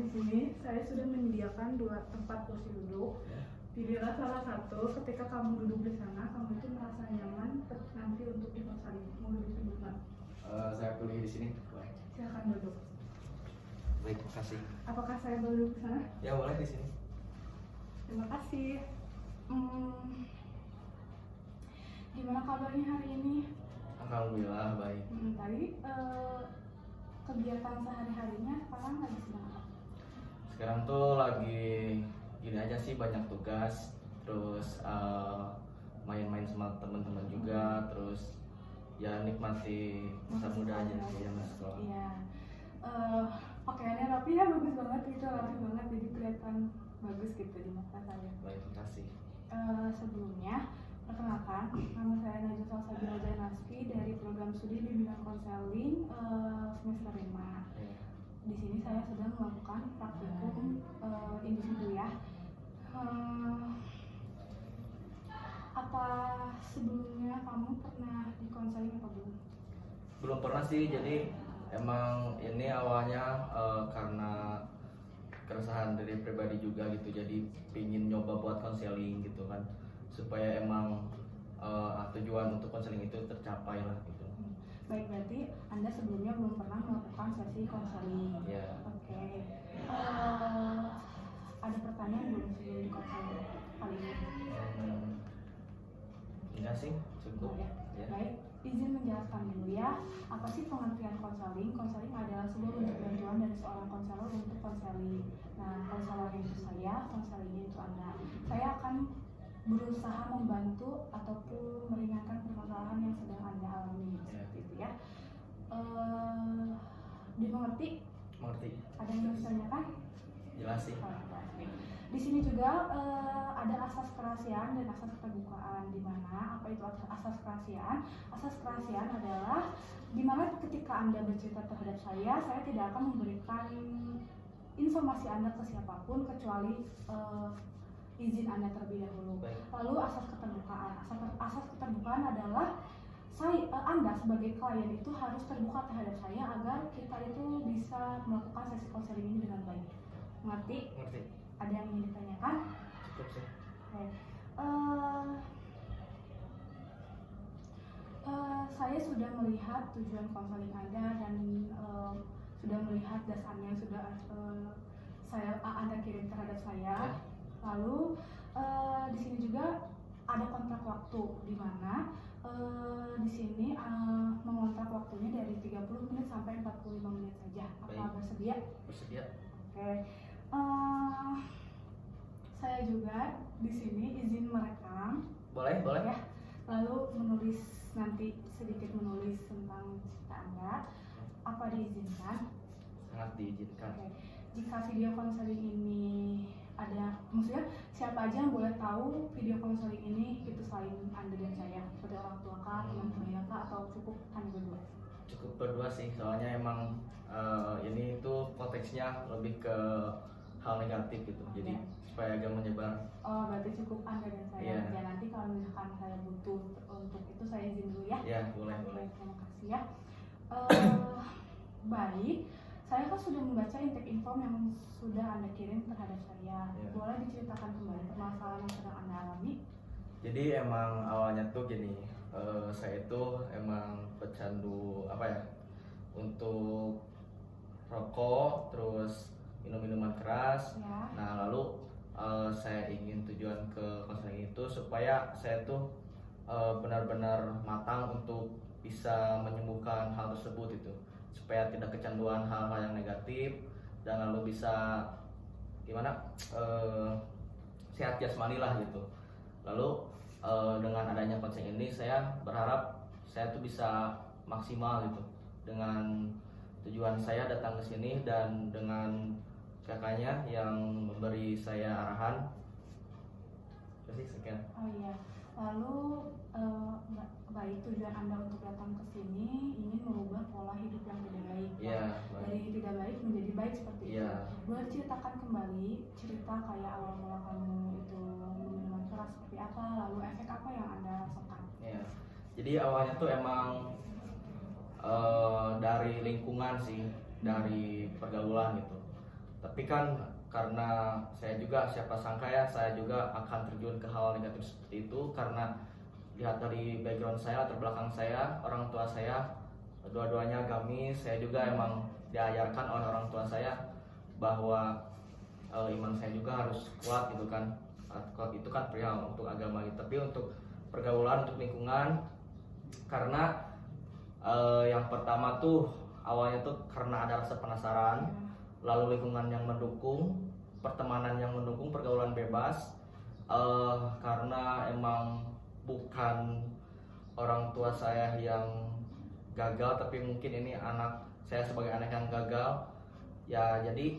di sini saya sudah menyediakan 2 tempat kursi duduk. Pilihlah salah satu. Ketika kamu duduk di sana, kamu itu merasa nyaman nanti untuk dikonseling. Mau duduk di mana? Saya pilih di sini. Silakan duduk. Baik, makasih. Apakah saya boleh duduk di sana? Ya boleh di sini. Terima kasih. Gimana kabarnya hari ini? Alhamdulillah baik. Tadi kegiatan sehari-harinya sekarang lagi sedang apa? Sekarang tuh lagi gini aja sih, banyak tugas, terus main-main sama teman-teman juga, terus ya nikmati masa muda aja ya mas sekolah. Iya. Pakaiannya rapi ya, bagus banget gitu, rapi banget, jadi kelihatan bagus gitu di mata saya. Baik, makasih. Sebelumnya perkenalkan, nama saya Najwa Salsabila Zainasfi dari program studi bimbingan konseling semester 5. Di sini saya sedang melakukan praktikum individu ya. Apa sebelumnya kamu pernah dikonseling atau belum? Belum pernah sih, jadi emang ini awalnya karena keresahan dari pribadi juga gitu, jadi pingin nyoba buat konseling gitu kan, supaya emang tujuan untuk konseling itu tercapai lah gitu. Baik, berarti Anda sebelumnya belum pernah melakukan sesi konseling. Iya. Oke. Ada pertanyaan belum sebelum di konseling kali ini? Enggak sih, cukup. Ya. Baik, izin menjelaskan dulu ya. Apa sih pengertian konseling? Konseling adalah sebuah bentuk bantuan dari seorang konselor untuk konseling. Nah, konselornya itu saya, konselingnya itu Anda. Saya akan berusaha membantu ataupun meringankan permasalahan yang sedang Anda alami, seperti itu ya. Dimengerti? Mengerti. Ada yang mau ditanyakan? Jelas sih. Di sini juga ada asas kerahasiaan dan asas keterbukaan. Di mana apa itu asas kerahasiaan? Asas kerahasiaan adalah di mana ketika Anda bercerita terhadap saya tidak akan memberikan informasi Anda ke siapapun kecuali izin Anda terlebih dahulu. Lalu asas keterbukaan. Asas keterbukaan adalah Anda sebagai klien itu harus terbuka terhadap saya agar kita itu bisa melakukan sesi konseling ini dengan baik. Mengerti? Ngerti. Ada yang ingin ditanyakan? Cukup sih. Oke. Saya sudah melihat tujuan konseling Anda dan sudah melihat dasarnya yang sudah Anda kirim terhadap saya. Lalu di sini juga ada kontrak waktu, di mana di sini mengontrak waktunya dari 30 menit sampai 45 menit saja. Apa bersedia? Bersedia. Oke. Saya juga di sini izin merekam. Boleh. Ya. Lalu nanti sedikit menulis tentang cerita Anda. Apa diizinkan? Sangat diizinkan. Oke. Jika video konseling ini maksudnya siapa aja yang boleh tahu video konseling ini itu selain Anda dan saya, seperti orang tua kah, teman-teman kah, atau cukup Anda berdua? Cukup berdua sih, soalnya emang ini tuh konteksnya lebih ke hal negatif gitu, jadi supaya agak menyebar. Oh, berarti cukup Anda dan saya. Yeah. Ya, nanti kalau misalkan saya butuh untuk itu saya izin dulu ya. Ya, boleh. Terima kasih ya. Baik, saya kan sudah membaca intake inform yang sudah Anda kirim terhadap saya. Yeah. Boleh diceritakan kembali permasalahan yang sedang Anda alami? Jadi emang awalnya tuh gini, saya itu emang pecandu untuk rokok, terus minum-minuman keras. Ya. Nah lalu saya ingin tujuan ke konseling itu supaya saya tuh benar-benar matang untuk bisa menyembuhkan hal tersebut itu, supaya tidak kecanduan hal-hal yang negatif dan lalu bisa sehat jasmani lah gitu. Lalu dengan adanya konseling ini saya berharap saya tuh bisa maksimal gitu dengan tujuan saya datang ke sini dan dengan kakaknya yang memberi saya arahan. Sekian. Oh iya. Lalu baik, tujuan Anda untuk datang ke sini ingin merubah pola hidup yang tidak baik. Yeah, dari tidak baik menjadi baik seperti itu. Boleh ceritakan kembali cerita kayak awal mula kamu itu minuman keras seperti apa, lalu efek apa yang Anda rasakan? Yeah. Jadi awalnya tuh emang dari lingkungan sih, dari pergaulan gitu. Tapi kan karena saya juga, siapa sangka ya, saya juga akan terjun ke hal negatif seperti itu, karena lihat dari background saya, latar belakang saya, orang tua saya dua-duanya agamis. Saya juga emang diajarkan oleh orang tua saya bahwa iman saya juga harus kuat gitu kan. Kuat itu kan perihal untuk agama gitu. Tapi untuk pergaulan, untuk lingkungan, karena yang pertama tuh awalnya tuh karena ada rasa penasaran, lalu lingkungan yang mendukung, pertemanan yang mendukung, pergaulan bebas. Karena emang bukan orang tua saya yang gagal, tapi mungkin ini anak saya sebagai anak yang gagal ya, jadi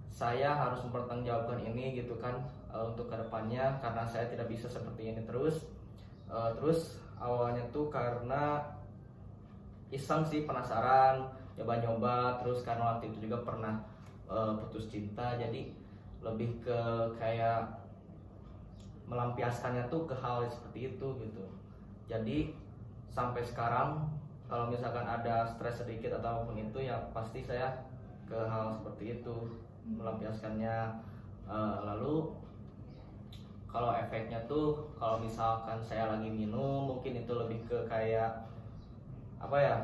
saya harus mempertanggungjawabkan ini gitu kan, untuk kedepannya, karena saya tidak bisa seperti ini terus. Terus awalnya tuh karena iseng sih, penasaran, nyoba-nyoba, terus karena waktu itu juga pernah putus cinta, jadi lebih ke kayak melampiaskannya tuh ke hal seperti itu gitu. Jadi sampai sekarang kalau misalkan ada stres sedikit ataupun itu ya pasti saya ke hal seperti itu, melampiaskannya. Lalu kalau efeknya tuh kalau misalkan saya lagi minum, mungkin itu lebih ke kayak apa ya,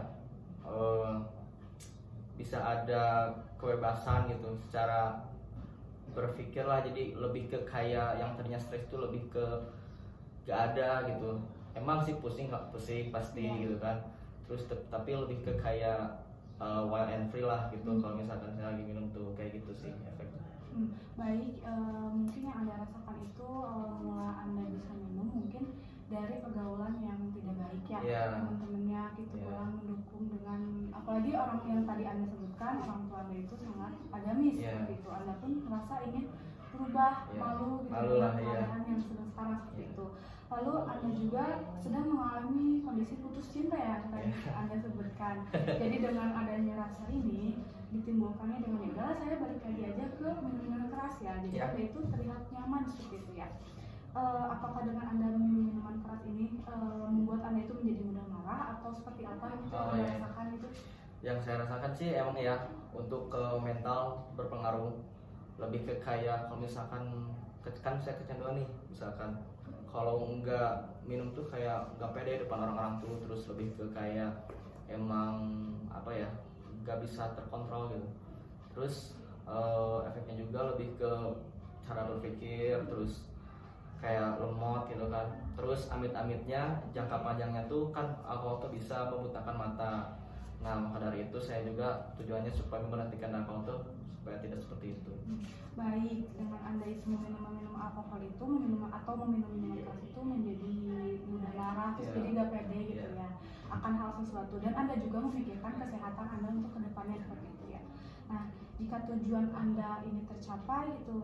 bisa ada kebebasan gitu secara berpikir lah, jadi lebih ke kayak yang tadinya stres itu lebih ke gak ada gitu. Emang sih pusing, gak pusing pasti gitu kan, terus tapi lebih ke kayak wild and free lah gitu. Kalau misalkan saya lagi minum tuh kayak gitu sih efeknya. Baik, mungkin yang Anda rasakan itu awal mula Anda bisa minum mungkin dari pergaulan yang tidak baik ya, teman-temannya gitu kurang mendukung, dengan apalagi orang yang tadi Anda sebutkan, orang tua Anda itu sangat agamis seperti itu. Anda pun merasa ingin berubah, malu gitu dengan keadaan yang sedang sekarang seperti itu. Lalu Anda juga sedang mengalami kondisi putus cinta ya, tadi Anda sebutkan. Jadi dengan adanya rasa ini ditimbulkannya dengan ya udahlah saya balik lagi aja ke minuman keras ya, jadi Anda itu terlihat nyaman seperti itu ya. Apakah dengan Anda minum minuman keras ini membuat Anda itu menjadi mudah marah atau seperti apa yang Anda rasakan itu? Yang saya rasakan sih emang ya untuk ke mental berpengaruh, lebih ke kayak kalau misalkan kan saya kecanduan nih, misalkan kalau enggak minum tuh kayak enggak pede depan orang-orang tuh, terus lebih ke kayak emang apa ya, enggak bisa terkontrol gitu. Terus efeknya juga lebih ke cara berpikir, terus kayak lemot gitu kan. Terus amit-amitnya jangka panjangnya tuh kan alkohol tuh bisa membutakan mata. Nah maka dari itu saya juga tujuannya supaya memberhentikan alkohol tuh supaya tidak seperti itu. Baik, dengan Anda itu meminum alkohol itu, meminum minuman keras itu menjadi mudah marah, terus jadi gak pede gitu ya akan hal sesuatu, dan Anda juga memikirkan kesehatan Anda untuk kedepannya seperti itu ya. Nah, jika tujuan Anda ini tercapai itu,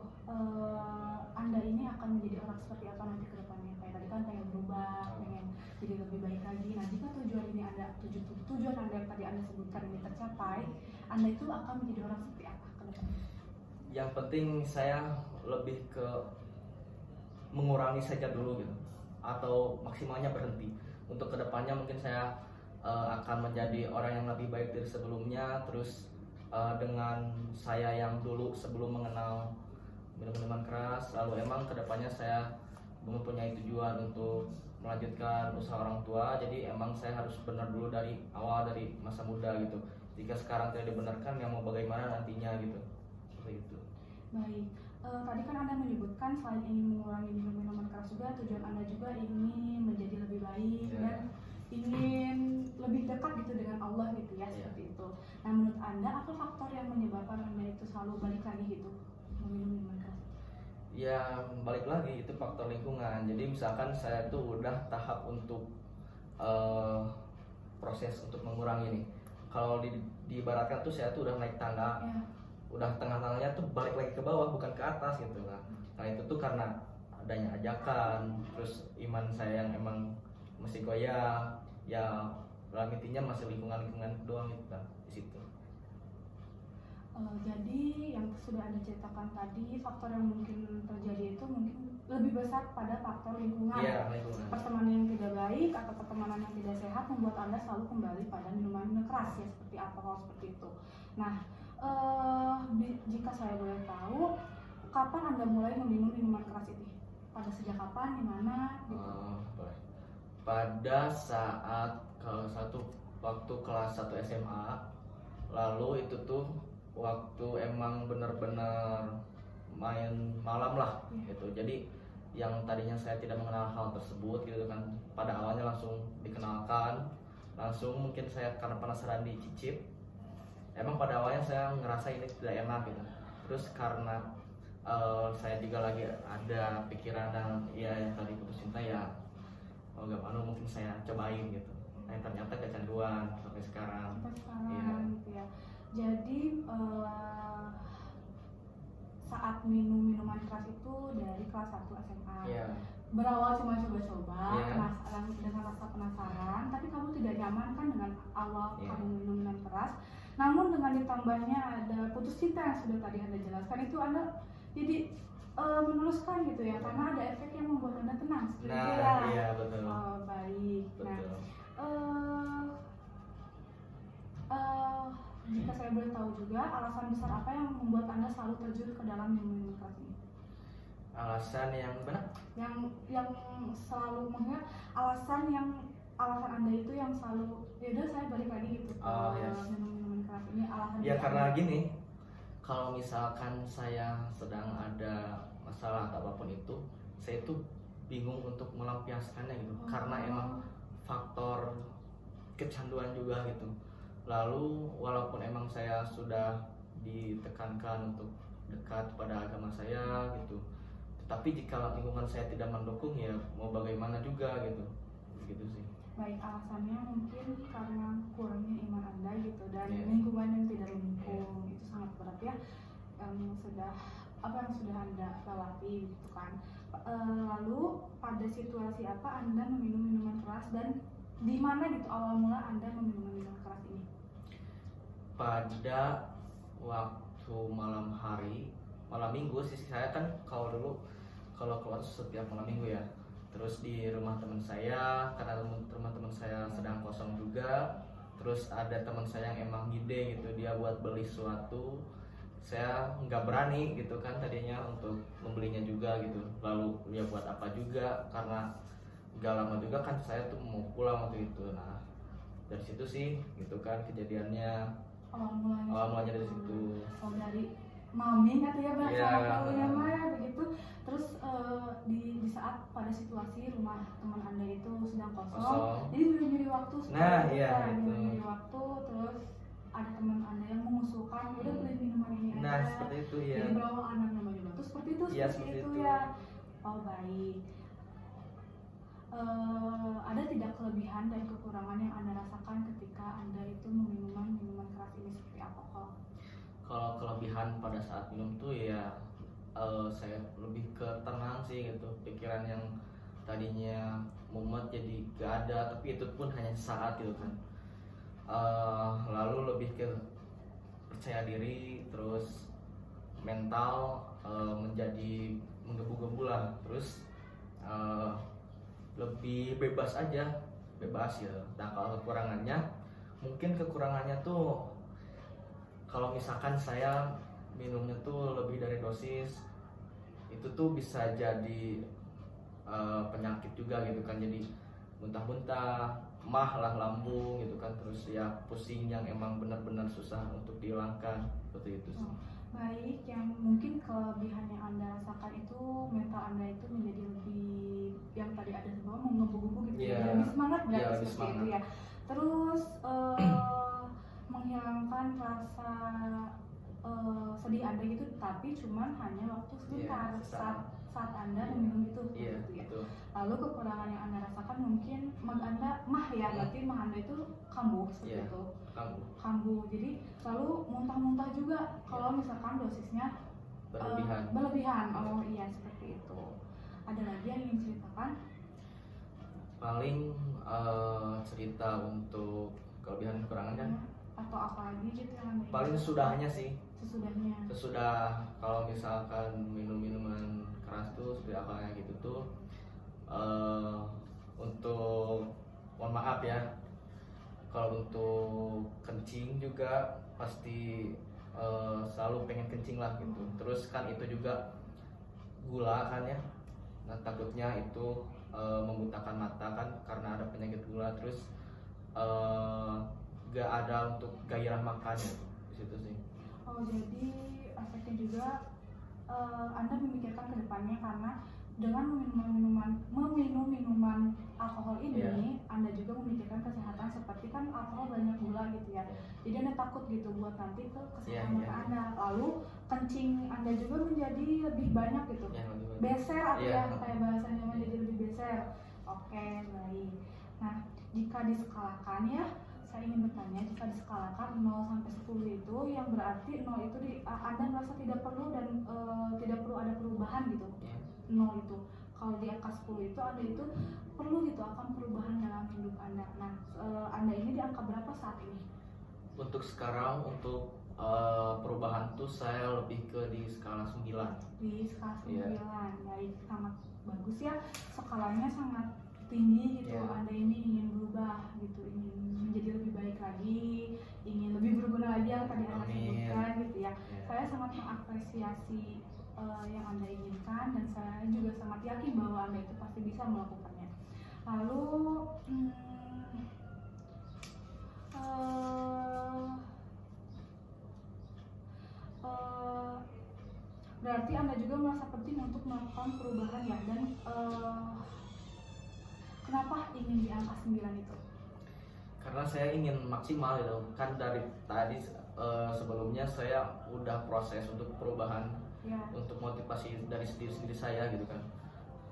Anda ini akan menjadi orang seperti apa nanti kedepannya? Kayak tadi kan pengen berubah, pengen jadi lebih baik lagi. Nah, jika tujuan ini tujuan Anda yang tadi Anda sebutkan ini tercapai, Anda itu akan menjadi orang seperti apa kedepannya? Yang penting saya lebih ke mengurangi saja dulu gitu, atau maksimalnya berhenti. Untuk kedepannya mungkin saya akan menjadi orang yang lebih baik dari sebelumnya. Terus dengan saya yang dulu sebelum mengenal minuman keras, lalu emang kedepannya saya mempunyai tujuan untuk melanjutkan usaha orang tua. Jadi emang saya harus benar dulu dari awal, dari masa muda gitu. Jika sekarang tidak dibenarkan, ya mau bagaimana nantinya gitu, seperti itu. Baik, tadi kan Anda menyebutkan selain ingin mengurangi minuman keras juga, tujuan Anda juga ingin menjadi lebih baik dan ingin lebih dekat gitu dengan Allah gitu ya, seperti itu. Nah menurut Anda apa faktor yang menyebabkan Anda itu selalu balik lagi gitu meminum minuman keras? Ya balik lagi itu faktor lingkungan. Jadi misalkan saya tuh udah tahap untuk proses untuk mengurangi nih. Kalau diibaratkan tuh saya tuh udah naik tangga, udah tengah-tengahnya tuh balik lagi ke bawah, bukan ke atas gitu kan. Nah itu tuh karena adanya ajakan, terus iman saya yang emang masih goyah, ya dalam intinya masih lingkungan doang gitu kan di situ. Jadi yang sudah Anda ceritakan tadi, faktor yang mungkin terjadi itu mungkin lebih besar pada faktor lingkungan. Lingkungan. Pertemanan yang tidak baik atau pertemanan yang tidak sehat membuat Anda selalu kembali pada minuman keras ya, seperti alkohol seperti itu. Nah, Jika saya boleh tahu, kapan Anda mulai meminum minuman keras ini? Pada sejak kapan, di mana? Gitu. Boleh. Pada saat waktu kelas 1 SMA, lalu itu tuh waktu emang bener-bener main malam lah gitu. Jadi yang tadinya saya tidak mengenal hal tersebut gitu kan, pada awalnya langsung dikenalkan, langsung mungkin saya karena penasaran dicicip. Emang pada awalnya saya ngerasa ini tidak enak gitu. Terus karena saya juga lagi ada pikiran dan ya yang tadi putus cinta ya, gak mungkin saya cobain gitu. Nah ternyata kecanduan sampai sekarang. Iya. Gitu ya. Jadi saat minum minuman keras itu dari kelas 1 SMA. Iya. Berawal cuma coba-coba, Iya. dengan rasa penasaran, tapi kamu tidak nyaman kan dengan awal Iya. kamu minum minuman keras. Namun dengan ditambahnya ada putus cinta yang sudah tadi Anda jelaskan, itu Anda jadi meneruskan gitu ya, karena ada efek yang membuat Anda tenang. Seperti itu ya. Iya betul. Oh, baik. Nah, Betul. jika saya boleh tahu juga, alasan besar apa yang membuat Anda selalu terjun ke dalam minuman keras ini? Alasan yang benar? Yang selalu, maksudnya alasan Anda itu yang selalu, yaudah saya balik lagi gitu ke minum minuman keras ini, alasan Ya karena gini, kalau misalkan saya sedang ada masalah atau apapun itu, saya itu bingung untuk melampiaskannya gitu. Karena emang faktor kecanduan juga gitu. Lalu walaupun emang saya sudah ditekankan untuk dekat pada agama saya gitu, tetapi jika lingkungan saya tidak mendukung ya mau bagaimana juga gitu sih. Baik, alasannya mungkin karena kurangnya iman Anda gitu, dan lingkungan yang tidak mendukung. Itu sangat berat ya, yang sudah Anda lewati gitu kan. Lalu pada situasi apa Anda meminum minuman keras, dan di mana gitu awal mula Anda meminum minuman keras ini? Pada waktu malam minggu sih, saya kan kalau keluar setiap malam minggu ya. Terus di rumah teman saya, karena rumah teman saya sedang kosong juga. Terus ada teman saya yang emang ngide gitu, dia buat beli sesuatu. Saya nggak berani gitu kan tadinya untuk membelinya juga gitu. Lalu ya buat apa juga, karena nggak lama juga kan saya tuh mau pulang waktu itu. Nah dari situ sih gitu kan kejadiannya. Awal mulanya dari situ. Oh, dari maming atau ya bahasa Palunya Maya begitu. Terus di saat pada situasi rumah teman Anda itu sedang kosong. Jadi nyuri waktu. Nyuri waktu, terus ada teman Anda yang mengusulkan, udah beli minuman ini aja. Nah seperti itu ya. Jadi berawal anak namanya batu seperti itu. Seperti itu ya. Oh baik. Ada tidak kelebihan dan kekurangan yang Anda rasakan ketika Anda itu meminum minuman keras ini, seperti apa kalau kelebihan pada saat minum tuh ya saya lebih ke tenang sih gitu. Pikiran yang tadinya mumet jadi gak ada, tapi itu pun hanya saat gitu kan. Lalu lebih ke percaya diri, terus mental menjadi menggebu-gebu lah. Terus lebih bebas ya. Nah kalau kekurangannya tuh kalau misalkan saya minumnya tuh lebih dari dosis, itu tuh bisa jadi penyakit juga gitu kan. Jadi muntah-muntah, mah lah lambung gitu kan. Terus ya pusing yang emang benar-benar susah untuk dihilangkan, seperti itu sih. Baik, yang mungkin kelebihan yang Anda rasakan itu mental Anda itu menjadi lebih, yang tadi ada sebab menggebu-gebu gitu ya, lebih semangat berarti seperti itu ya. Terus menghilangkan rasa sedih Anda gitu, tapi cuman hanya waktu sebentar saat Anda meminum itu gitu ya. Lalu kekurangan yang Anda rasakan mungkin Anda berarti mah Anda itu kambuh seperti itu. Kambuh, jadi selalu muntah-muntah juga kalau misalkan dosisnya berlebihan. Oh iya, seperti itu. Ada lagi yang ingin ceritakan? Paling cerita untuk kelebihan kekurangan kan? Atau apa lagi gitu yang paling sesudahnya sih. Sesudah kalau misalkan minum minuman keras tuh seperti apa gitu tuh, untuk mohon maaf ya, Kalau untuk kencing juga pasti selalu pengen kencing lah gitu. Terus kan itu juga gula kan ya. Nah, takutnya itu membutakan mata kan karena ada penyakit gula. Terus gak ada untuk gairah makan ya di situ sih. Oh, jadi efeknya juga Anda memikirkan ke depannya karena dengan meminum minuman alkohol ini, Anda juga memikirkan kesehatan seperti kan alkohol banyak gula gitu ya. Jadi Anda takut gitu buat nanti ke kesehatan mata Anda. Lalu kencing Anda juga menjadi lebih banyak gitu. Beser atau kayak bahasanya menjadi lebih beser. Oke, baik. Nah, jika diskalakan ya, saya ingin bertanya, jika diskalakan 0 sampai 10 itu yang berarti 0 itu Anda merasa tidak perlu dan tidak perlu ada perubahan gitu. 0 itu. Kalau di angka 10 itu Anda itu perlu gitu akan perubahan dalam hidup Anda. Nah, Anda ini di angka berapa saat ini? Untuk sekarang untuk perubahan tuh saya lebih ke di skala 9. Di skala 9. Baik, sangat bagus ya. Skalanya sangat tinggi gitu. Anda ini ingin berubah gitu, ingin menjadi lebih baik lagi, ingin lebih berguna lagi yang tadi Anda sebutkan gitu ya. Saya sangat mengapresiasi yang Anda inginkan dan saya juga sangat yakin bahwa Anda itu pasti bisa melakukannya. Lalu berarti Anda juga merasa penting untuk melakukan perubahan ya, dan kenapa ingin di angka 9 itu? Karena saya ingin maksimal gitu kan. Dari tadi sebelumnya saya udah proses untuk perubahan, untuk motivasi dari sendiri saya gitu kan,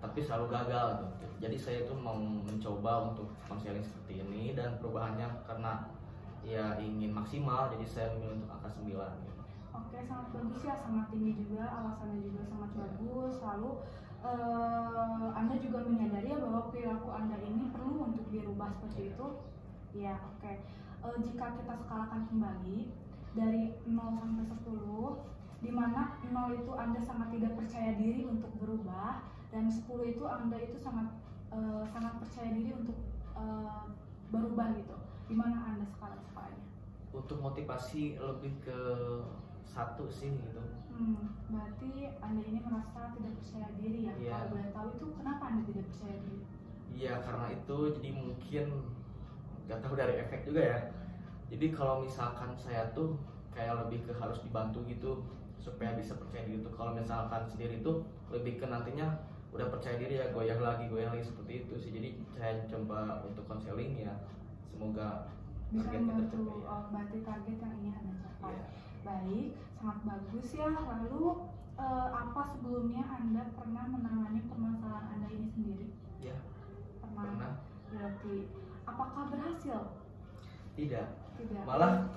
tapi selalu gagal gitu. Jadi saya itu mau mencoba untuk konseling seperti ini dan perubahannya karena ya ingin maksimal, jadi saya memilih untuk angka 9 gitu. Oke, sangat bagus ya, sangat tinggi juga, alasannya juga sangat bagus. Lalu Anda juga menyadari ya bahwa perilaku Anda ini perlu untuk dirubah seperti itu. Ya, oke. Jika kita skalakan kembali dari 0 sampai 10, di mana 0 itu Anda sangat tidak percaya diri untuk berubah dan 10 itu Anda itu sangat percaya diri untuk berubah gitu. Di mana Anda skalanya? Untuk motivasi lebih ke 1 sih gitu. Berarti Anda ini merasa tidak percaya diri ya? Kalau boleh tahu itu kenapa Anda tidak percaya diri? Iya, karena itu jadi mungkin gak tahu dari efek juga ya. Jadi kalau misalkan saya tuh kayak lebih ke harus dibantu gitu supaya bisa percaya diri tuh. Kalau misalkan sendiri tuh lebih ke nantinya udah percaya diri ya goyah lagi seperti itu sih. Jadi saya coba untuk konseling ya, semoga bisa membantu berarti target yang ingin Anda capai. Baik, sangat bagus ya. Lalu apa sebelumnya Anda pernah menangani permasalahan Anda ini sendiri? Ya, pernah. Berarti apakah berhasil? Tidak. Malah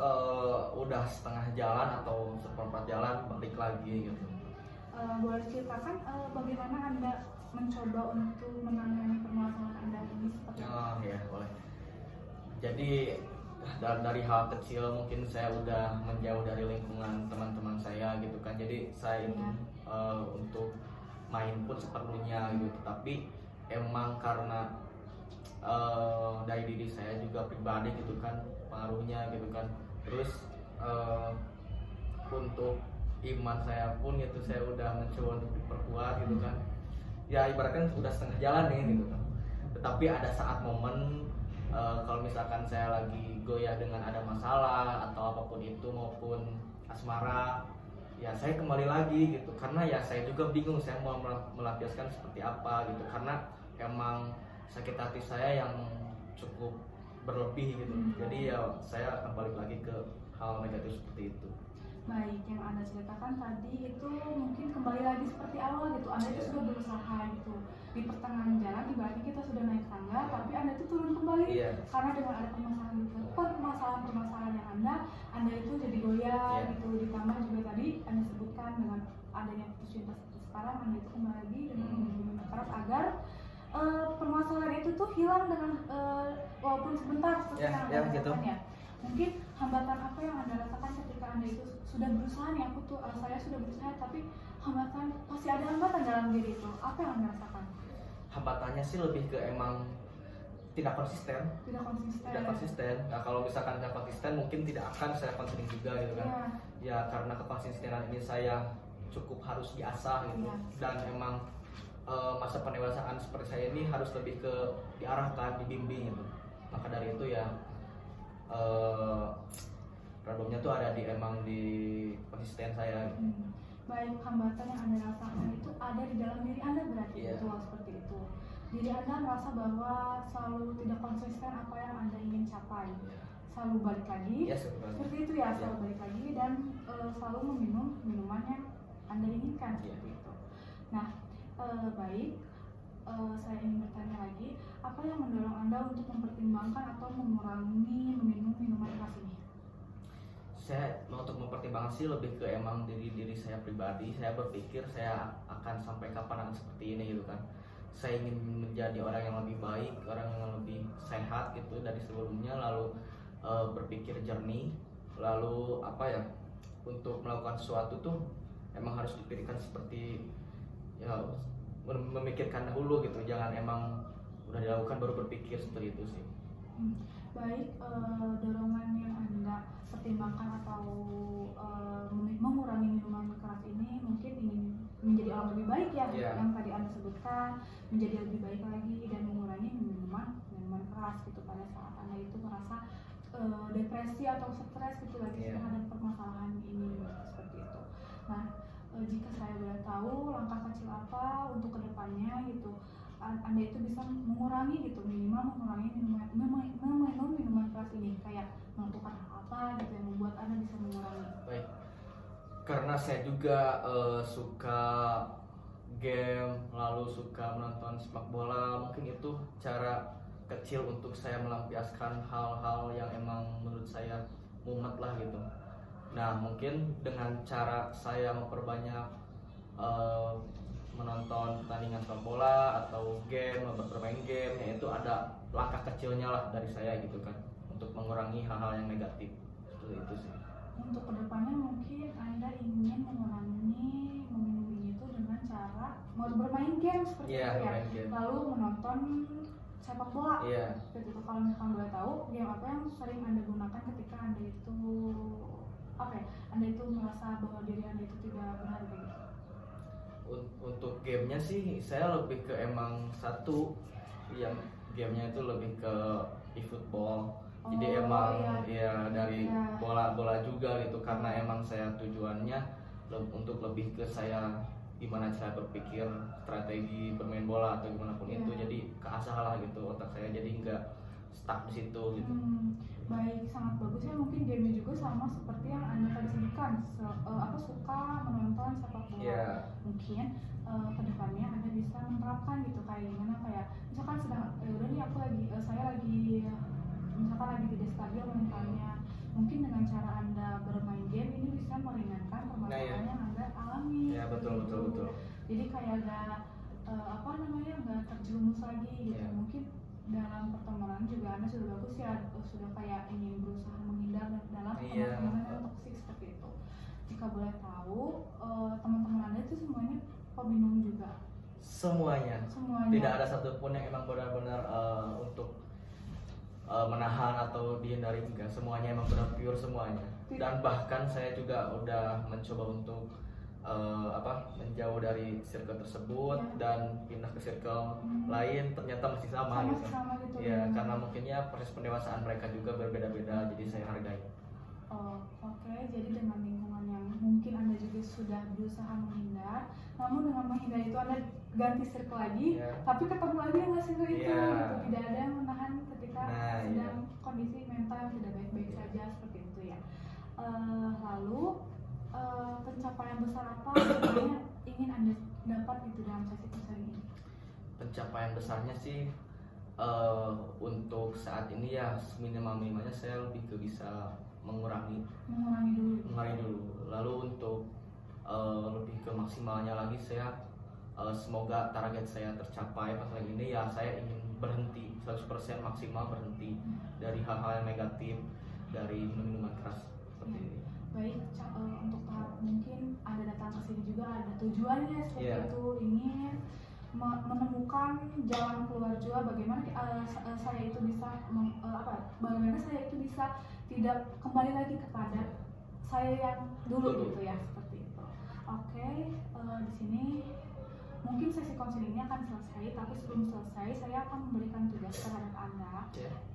udah setengah jalan atau seperempat jalan balik lagi gitu. Boleh ceritakan bagaimana Anda mencoba untuk menangani permasalahan Anda ini seperti apa? Ya, boleh. Jadi dari hal kecil mungkin saya udah menjauh dari lingkungan teman-teman saya gitu kan. Jadi saya itu untuk main pun seperlunya gitu. Tapi emang karena dari diri saya juga pribadi gitu kan, pengaruhnya gitu kan. Terus untuk iman saya pun gitu saya udah mencoba untuk diperkuat gitu kan. Ya ibaratkan udah setengah jalan nih gitu kan. Tetapi ada saat momen kalau misalkan saya lagi goyah dengan ada masalah atau apapun itu maupun asmara, ya saya kembali lagi gitu. Karena ya saya juga bingung saya mau melampiaskan seperti apa gitu. Karena emang sakit hati saya yang cukup berlebih gitu. Jadi ya saya akan balik lagi ke hal negatif seperti itu. Baik, yang Anda ceritakan tadi itu mungkin kembali lagi seperti awal gitu. Anda itu sudah berusaha gitu. Di pertengahan jalan ibaratnya kita sudah naik tangga, tapi Anda itu turun kembali karena dengan ada permasalahan yang Anda itu jadi goyah gitu. Ditambah juga tadi Anda sebutkan dengan adanya putus cinta seperti sekarang, Anda itu kembali lagi dengan meminta keras agar permasalahan itu tuh hilang dengan walaupun sebentar seperti yang Anda rasakan ya. Mungkin hambatan apa yang Anda rasakan ketika Anda itu sudah berusaha nih, saya sudah berusaha tapi hambatan, pasti ada hambatan dalam diri itu. Apa yang Anda rasakan? Hambatannya sih lebih ke emang tidak konsisten. Tidak konsisten. Nah, kalau misalkan tidak konsisten mungkin tidak akan saya konseling juga gitu kan. Ya karena kekonsistenan ini saya cukup harus diasah gitu. Dan emang masa pendewasaan seperti saya ini harus lebih ke diarahkan, dibimbing gitu. Maka dari itu ya problemnya tuh ada di konsisten saya. Baik, hambatan yang Anda rasakan itu ada di dalam diri Anda berarti betul seperti itu. Diri Anda merasa bahwa selalu tidak konsisten apa yang Anda ingin capai. Selalu balik lagi. Seperti itu ya, selalu balik lagi dan selalu meminum minuman yang Anda inginkan seperti itu. Nah, baik, saya ingin bertanya lagi, apa yang mendorong Anda untuk mempertimbangkan atau mengurangi meminum minuman keras ini? Saya untuk mempertimbangkan sih lebih ke emang diri saya pribadi. Saya berpikir saya akan sampai kapan akan seperti ini gitu kan. Saya ingin menjadi orang yang lebih baik, orang yang lebih sehat gitu dari sebelumnya, lalu berpikir jernih, lalu apa ya, untuk melakukan sesuatu tuh emang harus dipikirkan seperti ya, memikirkan dahulu gitu, jangan emang udah dilakukan baru berpikir, seperti itu sih. Baik, dorongan yang Anda pertimbangkan atau mengurangi minuman keras ini mungkin ingin menjadi orang lebih baik ya, yang tadi Anda sebutkan, menjadi lebih baik lagi dan mengurangi minuman keras gitu pada saat Anda itu merasa depresi atau stres gitu lagi terhadap permasalahan ini seperti itu. Nah, jika saya boleh tahu langkah kecil apa untuk kedepannya gitu Anda itu bisa mengurangi gitu, minimal mengurangi minum minuman keras ini, kayak melakukan apa gitu yang membuat Anda bisa mengurangi? Baik, karena saya juga suka game, lalu suka menonton sepak bola, mungkin itu cara kecil untuk saya melampiaskan hal-hal yang emang menurut saya mumet lah gitu. Nah, mungkin dengan cara saya memperbanyak menonton pertandingan sepak bola atau game, bermain game, yaitu ada langkah kecilnya lah dari saya gitu kan, untuk mengurangi hal-hal yang negatif. Seperti itu sih. Untuk kedepannya mungkin Anda ingin mengurangi meminum ini itu dengan cara bermain game seperti itu ya, lalu menonton sepak bola. Seperti itu. Kalau misalkan boleh tahu, game apa yang sering Anda gunakan ketika Anda itu Anda itu merasa bahwa diri Anda itu tidak berharga gitu? Untuk gamenya sih saya lebih ke emang satu yang gamenya itu lebih ke e-football. Jadi emang dari bola juga gitu, karena emang saya tujuannya untuk lebih ke saya gimana cara berpikir, strategi bermain bola atau gimana pun itu, jadi keasah lah gitu otak saya, jadi nggak stuck di situ gitu. Baik, sangat bagus ya. Mungkin game juga sama seperti yang Anda tadi sebutkan, suka menonton sepak bola. Mungkin kedepannya Anda bisa menerapkan gitu, kayak gimana, kayak misalkan udah nih saya lagi misalkan lagi di stadion menontonnya, mungkin dengan cara Anda bermain game ini bisa meringankan permasalahan yang Anda alami. Betul. Jadi kayak nggak terjerumus lagi gitu. Mungkin dalam pertemanan juga Anda sudah bagus ya, sudah kayak ingin berusaha menghindar dalam pertemanan yang toksik seperti itu. Jika boleh tahu, teman-teman Anda itu semuanya peminum juga? Semuanya. Tidak ada satupun yang emang benar-benar untuk menahan atau dihindari, enggak. Semuanya emang benar pure semuanya. Dan bahkan saya juga udah mencoba untuk menjauh dari circle tersebut dan pindah ke circle lain, ternyata masih sama gitu. Karena mungkinnya proses pendewasaan mereka juga berbeda-beda, jadi saya hargai. Oke, jadi dengan lingkungan yang mungkin Anda juga sudah berusaha menghindar, namun dengan menghindar itu Anda ganti circle lagi, tapi ketemu lagi dengan circle itu gitu. Tidak ada yang menahan ketika sedang kondisi mental yang tidak baik-baik saja, seperti itu ya. Lalu pencapaian besar apa sebenarnya ingin Anda dapat gitu dalam sesi ini? Pencapaian besarnya sih untuk saat ini ya minimalnya saya lebih ke bisa mengurangi dulu. Lalu untuk lebih ke maksimalnya lagi, saya semoga target saya tercapai pas lagi ini ya, saya ingin berhenti 100% maksimal, berhenti dari hal-hal yang negatif, dari minuman keras seperti ini. Baik, untuk tahap mungkin Anda datang ke sini juga ada tujuannya seperti itu, ingin menemukan jalan keluar juga, bagaimana saya itu bisa bagaimana saya itu bisa tidak kembali lagi kepada saya yang dulu gitu ya, seperti itu. Oke, di sini mungkin sesi konselingnya akan selesai, tapi sebelum selesai saya akan memberikan tugas terhadap Anda.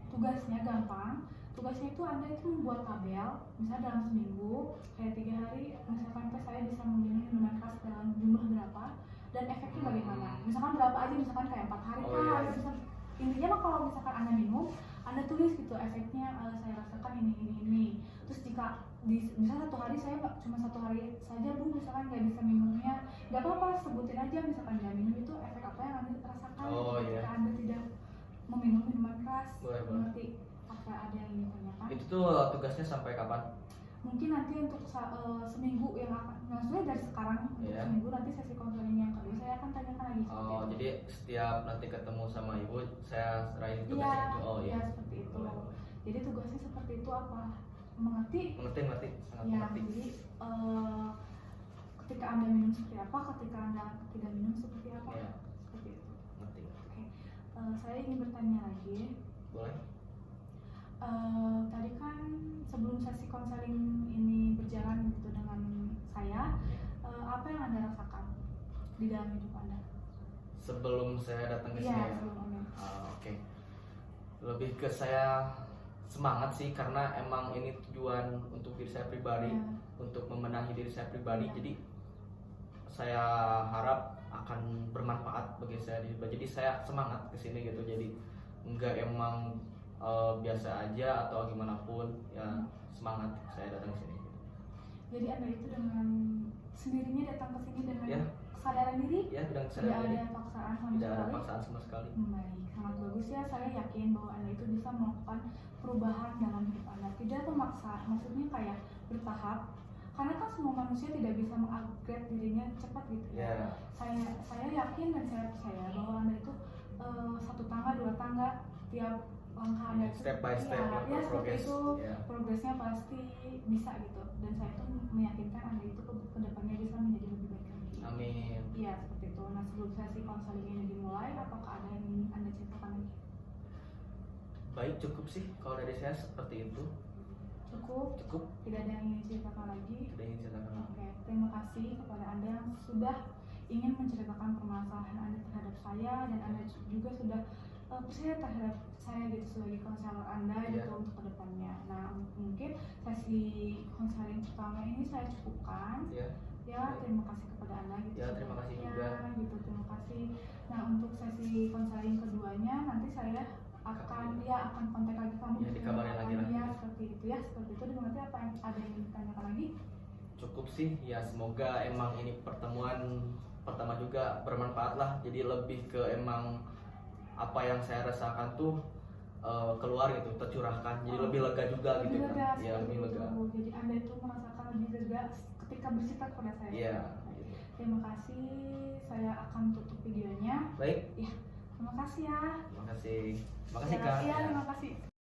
Tugasnya gampang. Tugasnya itu Anda itu membuat tabel, misalnya dalam seminggu kayak 3 hari, misalkan saya bisa meminum minuman keras dalam jumlah berapa dan efeknya bagaimana. Misalkan berapa aja, misalkan kayak 4 hari kan. Intinya mah kalau misalkan Anda minum, Anda tulis gitu efeknya, saya rasakan ini. Terus jika misalnya 1 hari saya cuma 1 hari saja Bu, misalkan nggak bisa minumnya, nggak apa-apa, sebutin aja misalkan nggak minum itu efek apa yang Anda rasakan ketika Anda tidak meminum minuman keras. Mengerti? Apa ada yang ingin ditanyakan? Itu tuh tugasnya sampai kapan? Mungkin nanti untuk seminggu yang akan, maksudnya dari sekarang untuk seminggu, nanti sesi konseling yang kedua saya akan tanyakan lagi. Jadi setiap nanti ketemu sama ibu saya serahin tugasnya itu. Iya, seperti itu. Jadi tugasnya seperti itu apa? Mengerti? Mengerti, sangat mengerti. Jadi ketika Anda minum seperti apa, ketika Anda tidak minum seperti apa, seperti itu. Mengerti. Oke. Saya ingin bertanya lagi. Boleh. Tadi kan sebelum sesi konseling ini berjalan gitu dengan saya, apa yang Anda rasakan di dalam hidup Anda? Sebelum saya datang ke sini. Iya, sebelum Oke. Lebih ke saya semangat sih, karena emang ini tujuan untuk diri saya pribadi, untuk membenahi diri saya pribadi. Jadi saya harap akan bermanfaat bagi saya. Jadi saya semangat ke sini gitu. Jadi enggak emang biasa aja atau gimana pun ya, semangat saya datang ke sini. Jadi Anda itu dengan sendirinya datang ke sini dengan kesadaran diri? Dengan kesadaran diri. Tidak ada paksaan sama sekali. Tidak ada paksaan sama sekali. Baik, sangat bagus ya. Saya yakin bahwa Anda itu bisa melakukan perubahan dalam hidup Anda. Tidak memaksa, maksudnya kayak bertahap. Karena kan semua manusia tidak bisa mengupgrade dirinya cepat gitu. Saya yakin dan saya percaya bahwa Anda itu 1 tangga, 2 tangga, tiap langkah Anda itu step by step seperti itu, progresnya pasti bisa gitu. Dan saya itu meyakinkan Anda itu ke depannya bisa menjadi lebih baik lagi. Amin. Iya, seperti itu. Nah, sebelum sesi konseling ini dimulai, apakah ada yang ingin Anda ceritakan lagi? Baik, cukup sih kalau dari saya seperti itu. Cukup. Tidak ada yang ingin ceritakan lagi? Tidak ingin ceritakan lagi. Oke, terima kasih kepada Anda yang sudah ingin menceritakan permasalahan Anda terhadap saya, dan Anda juga sudah percaya terhadap saya gitu sebagai konselor Anda gitu untuk kedepannya. Nah, mungkin sesi konseling pertama ini saya cukupkan. Terima kasih kepada Anda gitu. Terima kasih juga. Gitu, terima kasih. Nah, untuk sesi konseling keduanya nanti saya akan kontak lagi kamu. Dikabarin lagi. Seperti itu. Dimengerti apa yang ada yang ditanyakan lagi? Cukup sih ya, semoga emang ini pertemuan pertama juga bermanfaat lah. Jadi lebih ke emang apa yang saya rasakan tuh keluar gitu, tercurahkan, jadi lebih lega juga gitu kan. Lebih lega. Jadi Anda itu merasakan lebih lega ketika bercerita kepada saya. Gitu. Terima kasih. Saya akan tutup videonya. Baik. Terima kasih ya. Terima kasih Kak. Terima kasih.